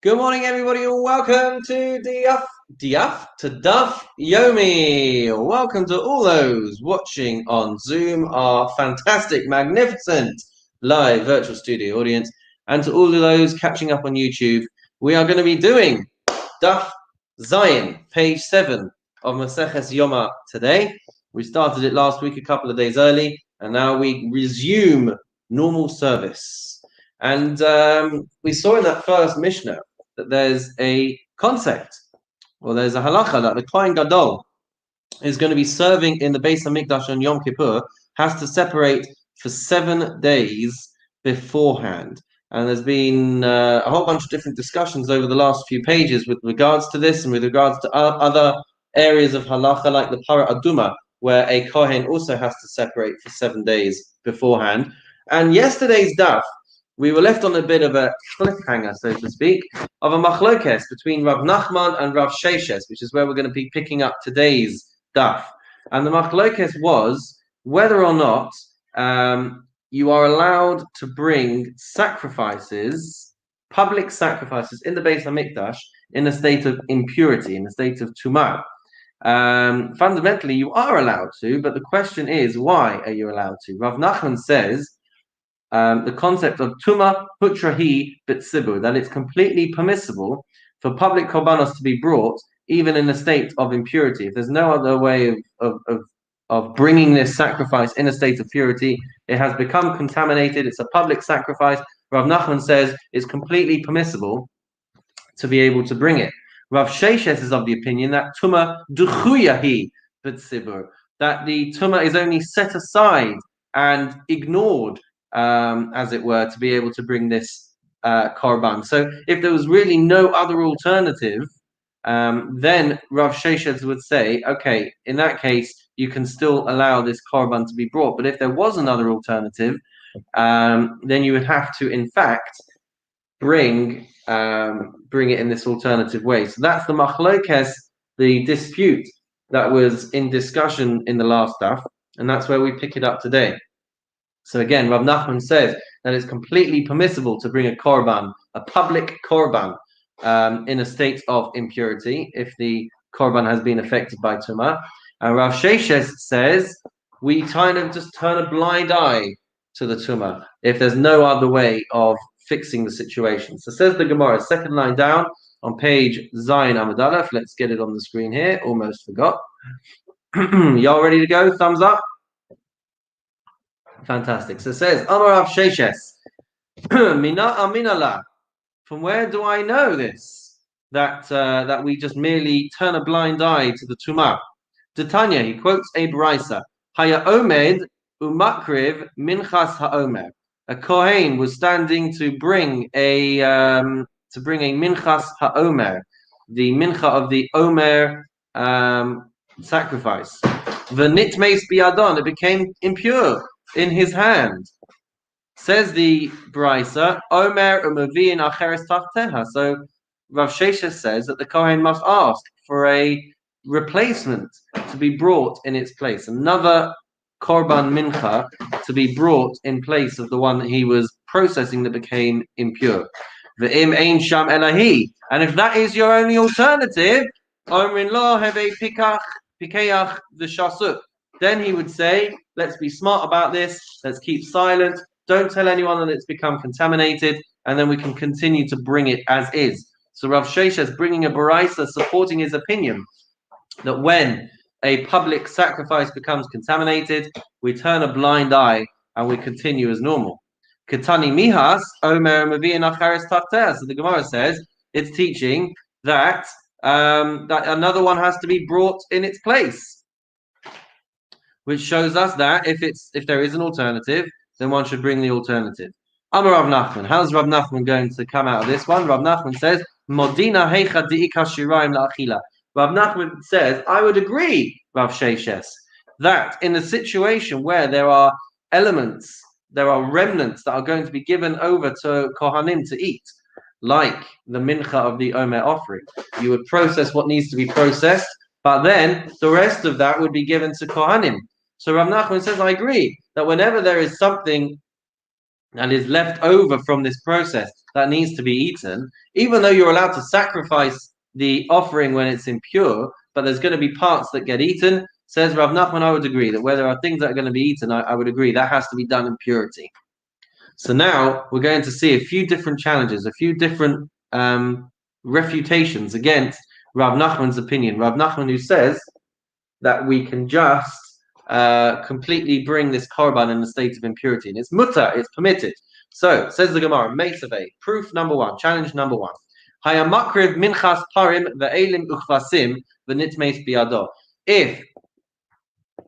Good morning, everybody, and welcome to Daf Yomi. Welcome to all those watching on Zoom, our fantastic, magnificent live virtual studio audience, and to all of those catching up on YouTube. We are going to be doing Daf Zion, page 7 of Maseches Yoma today. We started it last week, a couple of days early, and now we resume normal service. And we saw in that first Mishnah that there's a concept, or there's a halacha that the Kohen Gadol is going to be serving in the Beis Hamikdash on Yom Kippur, has to separate for 7 days beforehand. And there's been a whole bunch of different discussions over the last few pages with regards to this and with regards to other areas of halacha like the Para Aduma, where a Kohen also has to separate for 7 days beforehand. And yesterday's daf, we were left on a bit of a cliffhanger, so to speak, of a machlokes between Rav Nachman and Rav Sheshes, which is where we're going to be picking up today's daf. And the machlokes was whether or not you are allowed to bring sacrifices, public sacrifices, in the Beis Hamikdash in a state of impurity, in a state of tumah. Fundamentally, you are allowed to, but the question is, why are you allowed to? Rav Nachman says, the concept of tuma hutrahi b'tzibur, that it's completely permissible for public korbanos to be brought even in a state of impurity. If there's no other way of bringing this sacrifice in a state of purity, it has become contaminated, it's a public sacrifice. Rav Nachman says it's completely permissible to be able to bring it. Rav Sheshes is of the opinion that tuma duchuyahi b'tzibur, that the tuma is only set aside and ignored, as it were, to be able to bring this korban. So if there was really no other alternative, then Rav Sheshes would say, okay, in that case, you can still allow this korban to be brought. But if there was another alternative, then you would have to, in fact, bring it in this alternative way. So that's the machlokes, the dispute that was in discussion in the last daf, and that's where we pick it up today. So again, Rav Nachman says that it's completely permissible to bring a korban, a public korban, in a state of impurity if the korban has been affected by tumah. And Rav Sheshes says we kind of just turn a blind eye to the tumah if there's no other way of fixing the situation. So says the Gemara, second line down on page Zayin Amud Aleph. Let's get it on the screen here. Almost forgot. Y'all ready to go? Thumbs up. Fantastic. So it says, Amar Rav Sheshes, Mina Aminala. From where do I know this? That we just merely turn a blind eye to the tumah. Tanya, he quotes a brisa. Haya omed umakriv minchas haomer. A kohen was standing to bring a minchas haomer, the mincha of the omer sacrifice. V'nitmeis biyadon, it became impure in his hand. Says the brisa, Omer umaviin acheres tachteha. So Rav Sheshes says that the kohen must ask for a replacement to be brought in its place, another korban mincha to be brought in place of the one that he was processing that became impure. V'im ein sham elahi, and if that is your only alternative, Omrin lo have a pikeach v'shasuk, then he would say, let's be smart about this, let's keep silent, don't tell anyone that it's become contaminated, and then we can continue to bring it as is. So Rav Sheshes is bringing a baraisa supporting his opinion that when a public sacrifice becomes contaminated, we turn a blind eye and we continue as normal. Ketani mihas omer mavi'in achares tachteh. So the Gemara says it's teaching that that another one has to be brought in its place, which shows us that if there is an alternative, then one should bring the alternative. Amar Rav Nachman. How's Rav Nachman going to come out of this one? Rav Nachman says, Modina heicha di'ika shirayim la'achila. Rav Nachman says, I would agree, Rav Sheshes, that in a situation where there are elements, there are remnants that are going to be given over to Kohanim to eat, like the mincha of the Omer offering, you would process what needs to be processed, but then the rest of that would be given to Kohanim. So Rav Nachman says, I agree that whenever there is something and is left over from this process that needs to be eaten, even though you're allowed to sacrifice the offering when it's impure, but there's going to be parts that get eaten, says Rav Nachman, I would agree that where there are things that are going to be eaten, I would agree that has to be done in purity. So now we're going to see a few different challenges, a few different refutations against Rav Nachman's opinion. Rav Nachman, who says that we can just completely bring this korban in a state of impurity, and it's mutter, it's permitted. So says the Gemara, Meisaveh, proof number one, challenge number one. Hayamakriv minchas parim ve'elim uchvasim v'nitmeis biado. If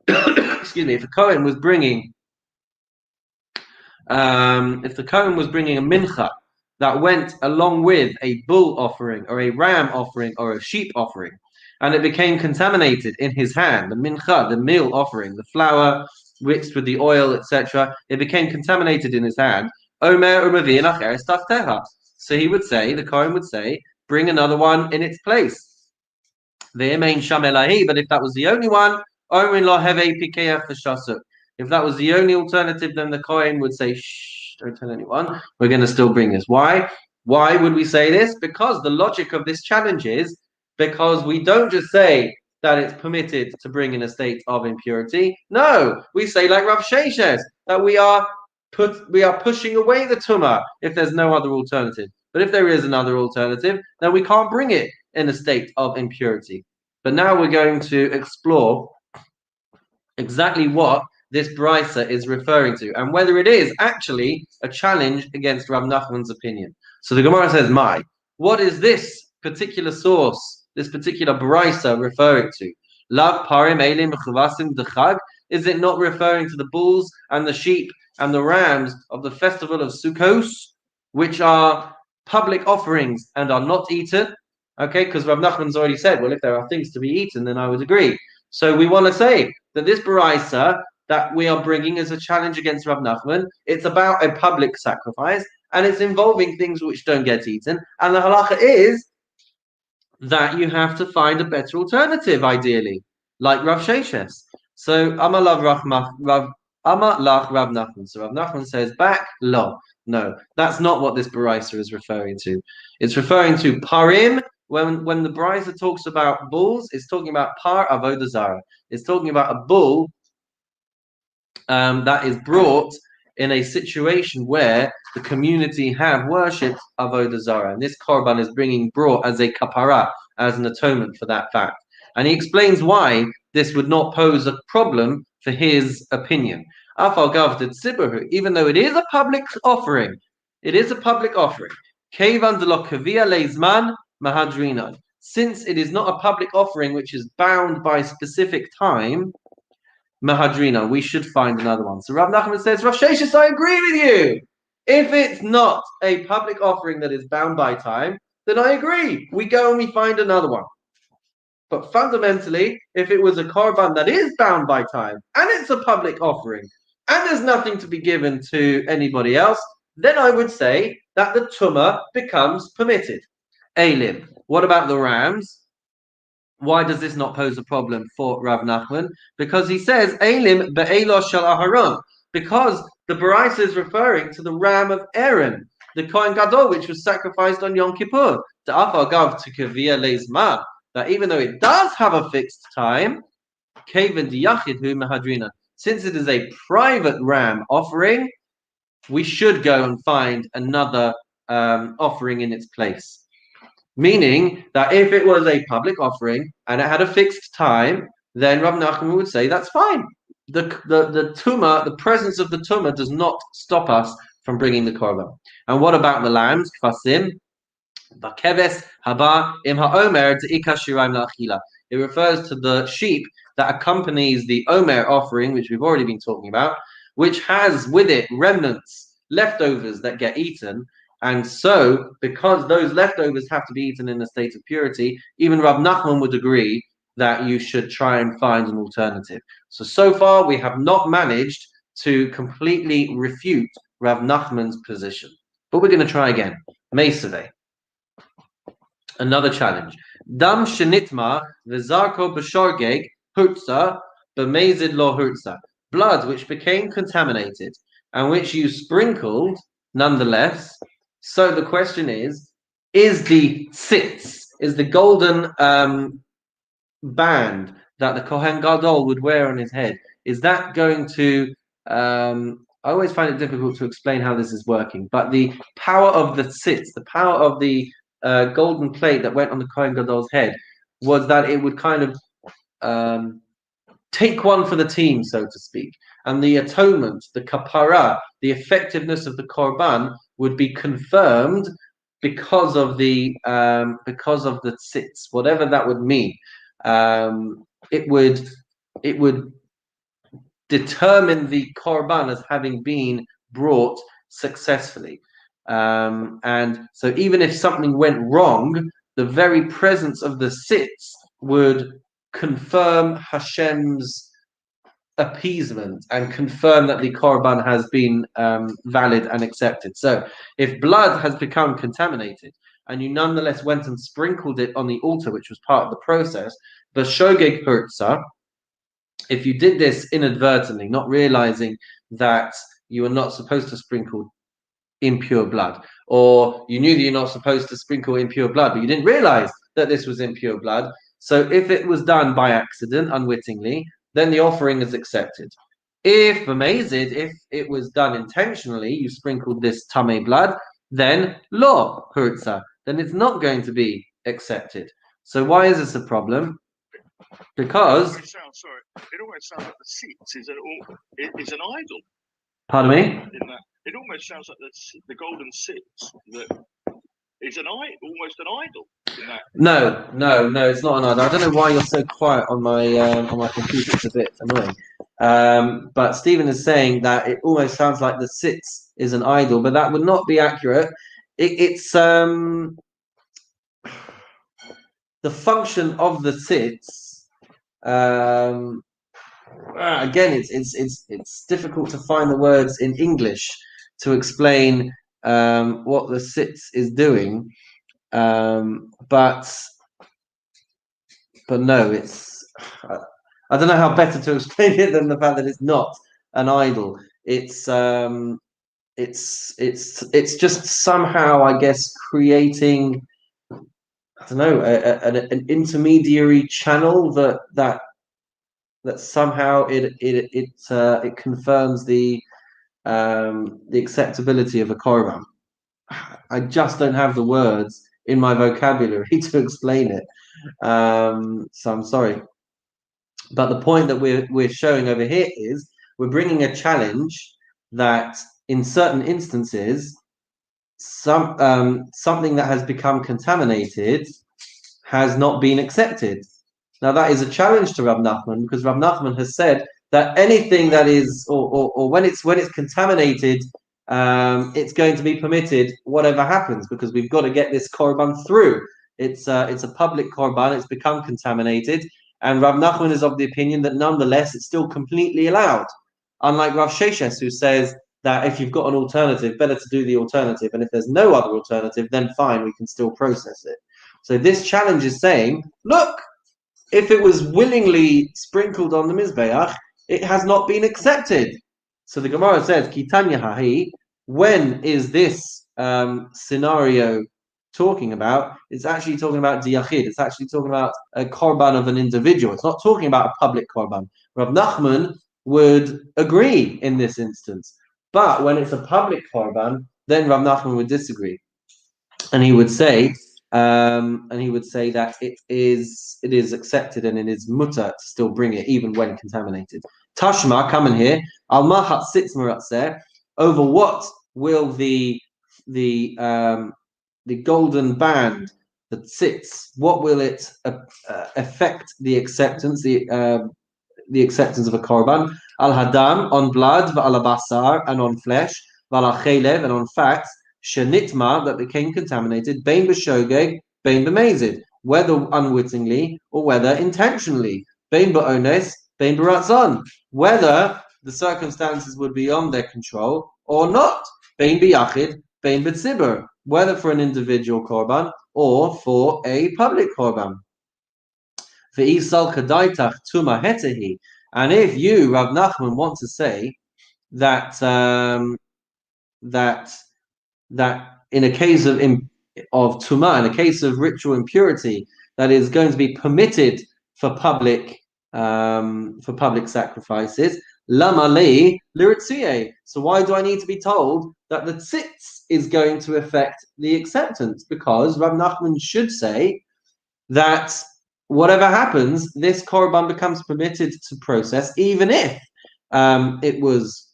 excuse me, if the Kohen was bringing a mincha that went along with a bull offering or a ram offering or a sheep offering, and it became contaminated in his hand, the mincha, the meal offering, the flour mixed with the oil, etc., it became contaminated in his hand. Omer So he would say, the Kohen would say, bring another one in its place. But if that was the only one, if that was the only alternative, then the Kohen would say, shh, don't tell anyone, we're going to still bring this. Why? Why would we say this? Because the logic of this challenge is, because we don't just say that it's permitted to bring in a state of impurity. No, we say like Rav Sheshes, that we are pushing away the tumah if there's no other alternative. But if there is another alternative, then we can't bring it in a state of impurity. But now we're going to explore exactly what this brisa is referring to, and whether it is actually a challenge against Rav Nachman's opinion. So the Gemara says, what is this particular source, this particular brisa referring to? Lav parim elim chavasim dechag? Is it not referring to the bulls and the sheep and the rams of the festival of Sukkot, which are public offerings and are not eaten? Okay, because Rav Nachman's already said, well, if there are things to be eaten, then I would agree. So we want to say that this brisa that we are bringing as a challenge against Rav Nachman, it's about a public sacrifice, and it's involving things which don't get eaten. And the halacha is that you have to find a better alternative, ideally, like Rav Sheshes. So Amar lach Rav Nachman. So Rav Nachman says back, lo. No, that's not what this brisa is referring to. It's referring to parim. When the brisa talks about bulls, it's talking about par avodah zara. It's talking about a bull that is brought in a situation where the community have worshipped avodah zara, and this korban is brought as a kapara, as an atonement for that fact. And he explains why this would not pose a problem for his opinion. Even though it is a public offering, since it is not a public offering which is bound by specific time, Mahadrina, we should find another one. So Rav Nachman says, Rav Sheshes, I agree with you. If it's not a public offering that is bound by time, then I agree. We go and we find another one. But fundamentally, if it was a korban that is bound by time, and it's a public offering, and there's nothing to be given to anybody else, then I would say that the tumah becomes permitted. Elim. What about the rams? Why does this not pose a problem for Rav Nachman? Because he says, Elim be'elo shel Aharon. Because the brisa is referring to the ram of Aaron, the Kohen Gadol, which was sacrificed on Yom Kippur. That even though it does have a fixed time, since it is a private ram offering, we should go and find another offering in its place. Meaning that if it was a public offering and it had a fixed time, then Rav Nachman would say that's fine. The tumah, the presence of the tumah does not stop us from bringing the korban. And what about the lambs? Kvasim, bakeves haba im haomer teika shiraim la'achila. It refers to the sheep that accompanies the omer offering, which we've already been talking about, which has with it remnants, leftovers that get eaten. And so, because those leftovers have to be eaten in a state of purity, even Rav Nachman would agree that you should try and find an alternative. So far, we have not managed to completely refute Rav Nachman's position. But we're going to try again. Meisaveh. Another challenge. Dam shenitma v'zarko b'shorgeg hurtza b'mezid lo hurtza. Blood which became contaminated and which you sprinkled nonetheless. So the question is the tzitz, is the golden band that the Kohen Gadol would wear on his head, is that going to I always find it difficult to explain how this is working, but the power of the tzitz, the power of the golden plate that went on the Kohen Gadol's head, was that it would kind of take one for the team, so to speak, and the atonement, the kapara, the effectiveness of the korban would be confirmed because of the tzitz, whatever that would mean. It would determine the korban as having been brought successfully. And so even if something went wrong, the very presence of the tzitz would confirm Hashem's appeasement and confirm that the korban has been valid and accepted. So if blood has become contaminated and you nonetheless went and sprinkled it on the altar, which was part of the process, the shogeg hurtza, if you did this inadvertently, not realizing that you were not supposed to sprinkle impure blood, or you knew that you're not supposed to sprinkle impure blood, but you didn't realize that this was impure blood. So if it was done by accident, unwittingly, then the offering is accepted. If amazed, if it was done intentionally, you sprinkled this tame blood, then lo hurtza, then it's not going to be accepted. So why is this a problem? Because it almost sounds like the seats is an idol. Pardon me? It almost sounds like the golden seats that is almost an idol. No, it's not an idol. I don't know why you're so quiet on my computer. It's a bit annoying. But Stephen is saying that it almost sounds like the sitz is an idol, but that would not be accurate. It's the function of the sitz. Again, it's difficult to find the words in English to explain what the sitz is doing. But no, it's I don't know how better to explain it than the fact that it's not an idol. It's just somehow, I guess, creating, I don't know, an intermediary channel that somehow it confirms the acceptability of a korban. I just don't have the words in my vocabulary to explain it. So I'm sorry. But the point that we're showing over here is we're bringing a challenge that in certain instances, something that has become contaminated has not been accepted. Now that is a challenge to Rav Nachman, because Rav Nachman has said that anything that is, or when it's contaminated, it's going to be permitted, whatever happens, because we've got to get this korban through. It's a public korban. It's become contaminated, and Rav Nachman is of the opinion that nonetheless it's still completely allowed. Unlike Rav Sheshes, who says that if you've got an alternative, better to do the alternative, and if there's no other alternative, then fine, we can still process it. So this challenge is saying, look, if it was willingly sprinkled on the Mizbeach, it has not been accepted. So the Gemara says, Kitanya Hahi, when is this scenario talking about? It's actually talking about Diyachid. It's actually talking about a korban of an individual. It's not talking about a public korban. Rav Nachman would agree in this instance. But when it's a public korban, then Rav Nachman would disagree. And he would say that it is accepted and it is mutter to still bring it even when contaminated. Tashma, come in here. Al mahat sitz meratzeh. Over what will the golden band that sits? What will it affect the acceptance? The acceptance of a korban. Al hadam, on blood, v'al basar, and on flesh, v'al chelev, and on fats. Shenitma, that became contaminated, bein b'shogeg, bein b'mezid, whether unwittingly or whether intentionally, bein b'ones, bein b'ratzon, whether the circumstances would be on their control or not, bein b'yachid, bein b'tzibur, whether for an individual korban or for a public korban. V'isal kadaitach tuma hetehi, and if you, Rav Nachman, want to say that in a case of tumah, in a case of ritual impurity, that is going to be permitted for public sacrifices. Lama li liritzie. So why do I need to be told that the tzitz is going to affect the acceptance? Because Rav Nachman should say that whatever happens, this korban becomes permitted to process, even if it was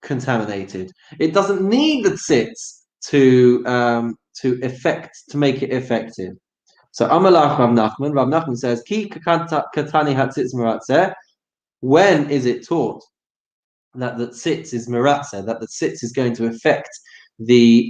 contaminated. It doesn't need the tzitz to make it effective. So Amalach Rav Nachman says, Ki katani hatzitz meratzeh. When is it taught that the tzitz is meratzeh, that the tzitz is going to affect the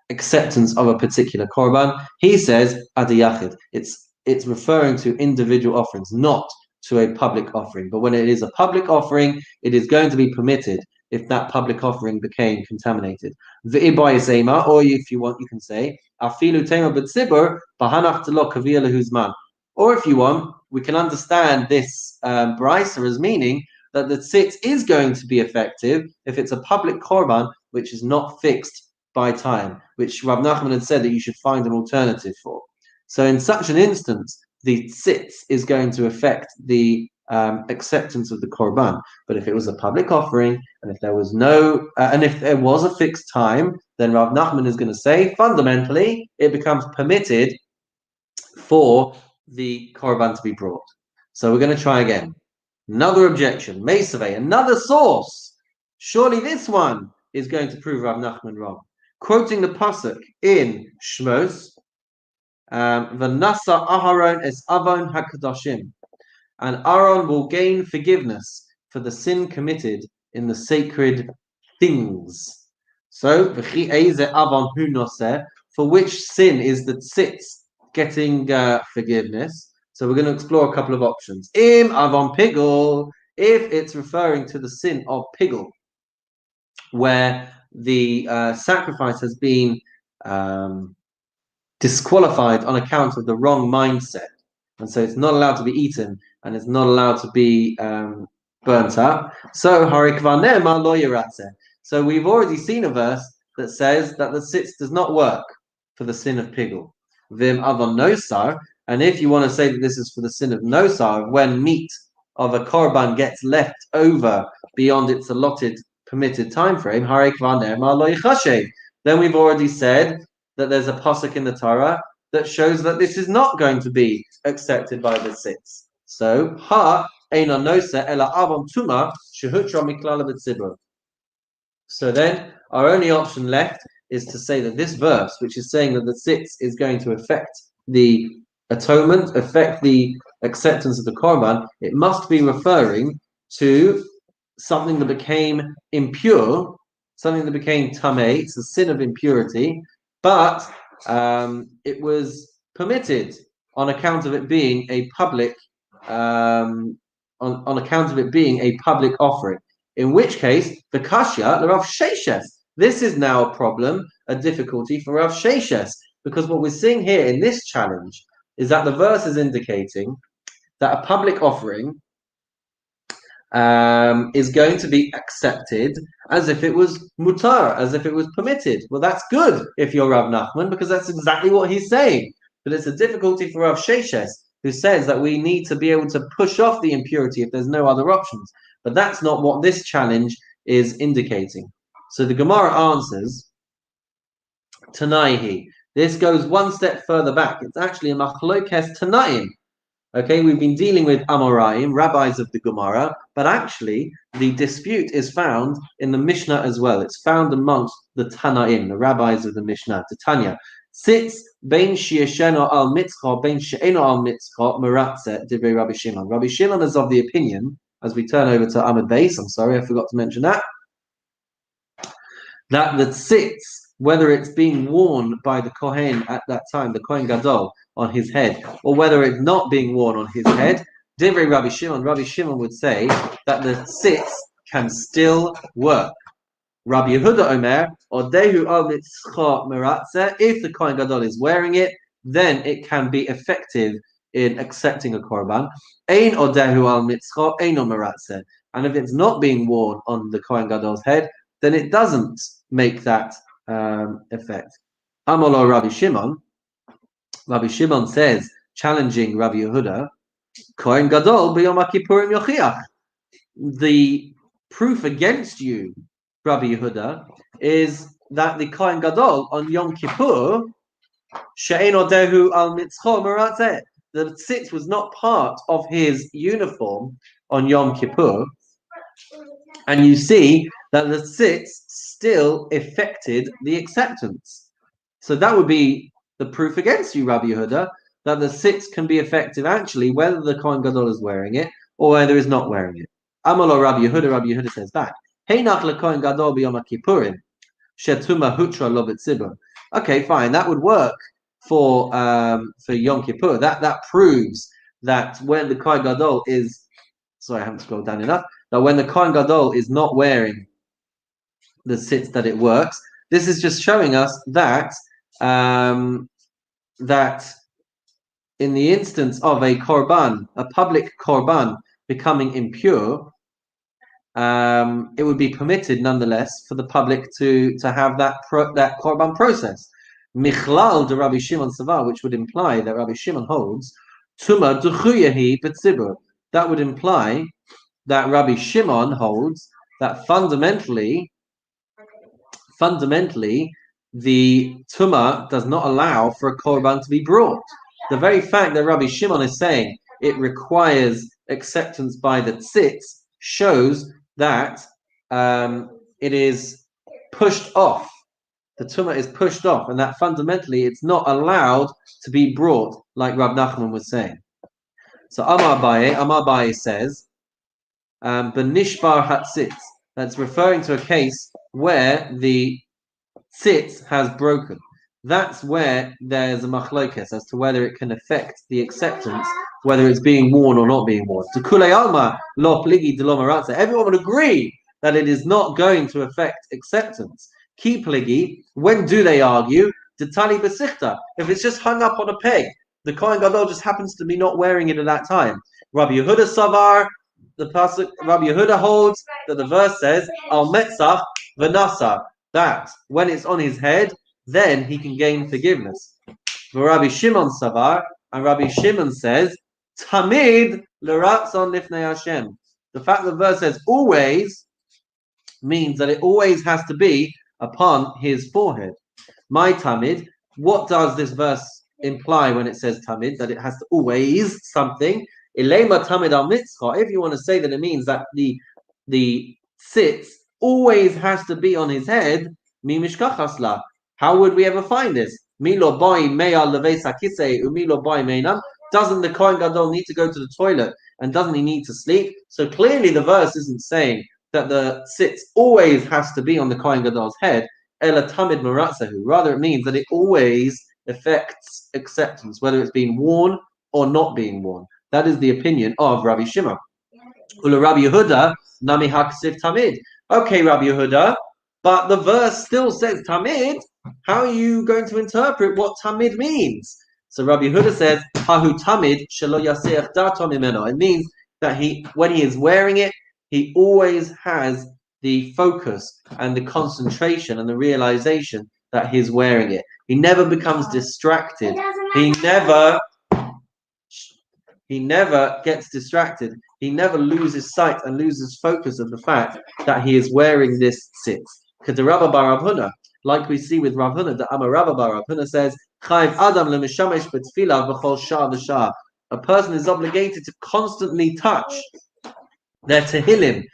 acceptance of a particular korban? He says adiyachid. It's referring to individual offerings, not to a public offering. But when it is a public offering, it is going to be permitted if that public offering became contaminated. V'ibayisema, or if you want, you can say afilu tema b'tzibur bahanach telo kavia lehuzman. Or if you want, we can understand this brisa as meaning that the tzitz is going to be effective if it's a public korban which is not fixed by time, which Rav Nachman had said that you should find an alternative for. So in such an instance, the tzitz is going to affect the acceptance of the korban. But if it was a public offering, and if there was a fixed time, then Rav Nachman is going to say, fundamentally, it becomes permitted for the korban to be brought. So we're going to try again. Another objection, Mesave, another source. Surely this one is going to prove Rav Nachman wrong. Quoting the pasuk in Shmos, V'nasa Aharon es avon hakadoshim, and Aaron will gain forgiveness for the sin committed in the sacred things. So, v'chi eize avon hu noseh, for which sin is the tzitz getting forgiveness? So we're going to explore a couple of options. Im avon pigul, if it's referring to the sin of pigul, where the sacrifice has been disqualified on account of the wrong mindset, and so it's not allowed to be eaten and it's not allowed to be burnt up. So so we've already seen a verse that says that the tzitz does not work for the sin of pigul. Vim avon nosar, and if you want to say that this is for the sin of nosar, when meat of a korban gets left over beyond its allotted permitted time frame, then we've already said that there's a pasuk in the Torah that shows that this is not going to be accepted by the tzitz. So, so then our only option left is to say that this verse, which is saying that the tzitz is going to affect the atonement, affect the acceptance of the korban, it must be referring to something that became impure, something that became tamei. It's a sin of impurity, but it was permitted on account of it being a public on account of it being a public offering. In which case, the kashya, the Rav Sheshes. This is now a problem, a difficulty for Rav Sheshes, because what we're seeing here in this challenge is that the verse is indicating that a public offering is going to be accepted as if it was mutar, as if it was permitted. Well, that's good if you're Rav Nachman, because that's exactly what he's saying. But it's a difficulty for Rav Sheshes, who says that we need to be able to push off the impurity if there's no other options. But that's not what this challenge is indicating. So the Gemara answers, Tanaihi. This goes one step further back. It's actually a machlokes Tanaim. Okay, we've been dealing with Amoraim, rabbis of the Gemara, but actually the dispute is found in the Mishnah as well. It's found amongst the Tanaim, the rabbis of the Mishnah, the Tanya. Sits bein shiasheno al mitzcha, bein she'eno al mitzcha, meratzeh, divrei Rabbi Shimon. Rabbi Shimon is of the opinion, as we turn over to Amud Beis, I'm sorry, I forgot to mention that the sits, whether it's being worn by the Kohen at that time, the Kohen Gadol, on his head, or whether it's not being worn on his head, Divrei Rabbi Shimon would say that the sits can still work. Rabbi Yehuda Omer, or Dehu al mitzcha meratzeh, if the Kohen Gadol is wearing it, then it can be effective in accepting a korban. Ein odehu al mitzcha eino meratzeh. And if it's not being worn on the Kohen Gadol's head, then it doesn't make that effect. Amolo Rabbi Shimon. Rabbi Shimon says, challenging Rabbi Yehuda, Kohen Gadol b'Yom Kippurim yochiach. The proof against you, Rabbi Yehuda, is that the Kohen Gadol on Yom Kippur, she'ein odehu al mitzcho meratzeh, the tzitz was not part of his uniform on Yom Kippur, and you see that the tzitz still affected the acceptance. So that would be the proof against you, Rabbi Yehuda, that the tzitz can be effective actually whether the Kohen Gadol is wearing it or whether he's not wearing it. Amalo Rabbi Yehuda says back, Heinach leKohen Gadol b'Yom Kippurim, shetuma hutra lo b'tzibur. Okay, fine, that would work for Yom Kippur. That proves that when the Kohen Gadol is, sorry, I haven't scrolled down enough, that when the Kohen Gadol is not wearing the tzitz, that it works. This is just showing us that that in the instance of a korban, a public korban becoming impure, it would be permitted nonetheless for the public to have that korban process. Michlal de Rabbi Shimon Savar, which would imply that Rabbi Shimon holds tuma duchuyahi b'tzibur. That would imply that Rabbi Shimon holds that fundamentally the tuma does not allow for a korban to be brought. The very fact that Rabbi Shimon is saying it requires acceptance by the tzitz shows that it is pushed off. The tumah is pushed off, and that fundamentally it's not allowed to be brought, like Rav Nachman was saying. So Amar Abaye says, "Benishbar hatzitz." That's referring to a case where the tzitz has broken. That's where there's a machlokes as to whether it can affect the acceptance, whether it's being worn or not being worn. Everyone would agree that it is not going to affect acceptance. Ki pligi, when do they argue? Detali besichta. If it's just hung up on a peg, the Kohen Gadol just happens to be not wearing it at that time. Rabbi Yehuda Savar, the pasuk, Rabbi Yehuda holds that the verse says, Al Metzach v'nasa, that when it's on his head, then he can gain forgiveness. For Rabbi Shimon Savar, and Rabbi Shimon says, Tamid l'ratzon lifnei Hashem. The fact that the verse says always means that it always has to be upon his forehead. My Tamid, what does this verse imply when it says Tamid? That it has to always something. Ilema Tamid al mitzcha. If you want to say that it means that the tzitz always has to be on his head, mi mishkachasla. How would we ever find this? Milo boy meya leves hakisei umilo boy meinam. Doesn't the Kohen Gadol need to go to the toilet, and doesn't he need to sleep? So clearly the verse isn't saying that the tzitz always has to be on the Kohen Gadol's head. Ela tamid maratzahu. Rather, it means that it always affects acceptance, whether it's being worn or not being worn. That is the opinion of Rabbi Shimon. Ula Rabbi Yehuda nami haksiv tamid. Okay, Rabbi Yehuda, but the verse still says tamid. How are you going to interpret what tamid means? So Rabbi Yehuda says, Hahu tamid shelo yaseach dato mimeno. It means that when he is wearing it, he always has the focus and the concentration and the realization that he's wearing it. He never becomes distracted. He never gets distracted. He never loses sight and loses focus of the fact that he is wearing this tzitz. Like we see with Rav Huna, the Amar Rabba bar Rav Huna says, Chayv Adam lemishamesh b'tfilah v'chol shah v'shah. A person is obligated to constantly touch their tehillim.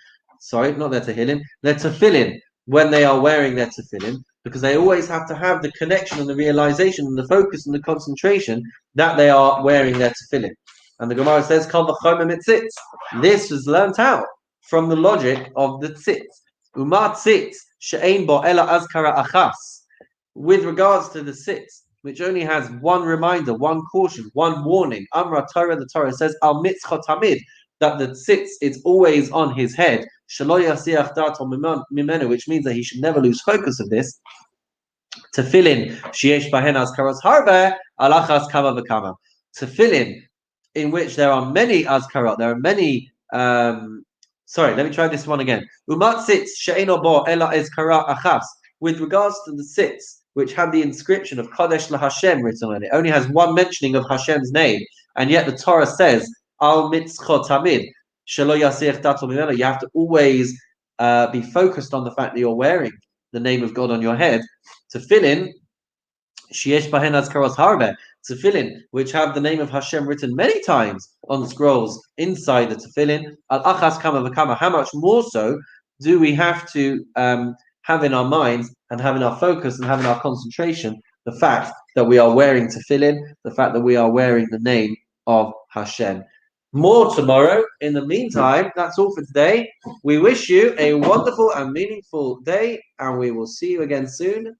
Sorry, not their tehillim, their tefillin when they are wearing their tefillin, because they always have to have the connection and the realization and the focus and the concentration that they are wearing their tefillin. And the Gemara says, Kal v'chomer mitzitz. This was learnt out from the logic of the tzitz. Umar tzitz she'ein bo ela azkara achas. With regards to the tzitz, which only has one reminder, one caution, one warning. Amra Torah, the Torah says, Al mitzcha tamid, that the tzitz is always on his head. Shelo yasiach dato mimenu, which means that he should never lose focus of this. Tefillin sheyesh bahen azkaros harbe alachas kama v'kama. Tefillin in which there are many azkarot, there are many Sorry, let me try this one again. Umat sits she'eno bo ela ezkara achas. With regards to the sits, which have the inscription of Kodesh LaHashem written on it, only has one mentioning of Hashem's name, and yet the Torah says Al mitzchot tamid shelo yasich dato mimeno. You have to always be focused on the fact that you're wearing the name of God on your head. Tefillin sheyesh bahen azkaros harbe. Tefillin, which have the name of Hashem written many times on scrolls inside the tefillin. Al achas kama v'kama. How much more so do we have to have in our minds and have in our focus and have in our concentration the fact that we are wearing tefillin, the fact that we are wearing the name of Hashem. More tomorrow. In the meantime, that's all for today. We wish you a wonderful and meaningful day, and we will see you again soon.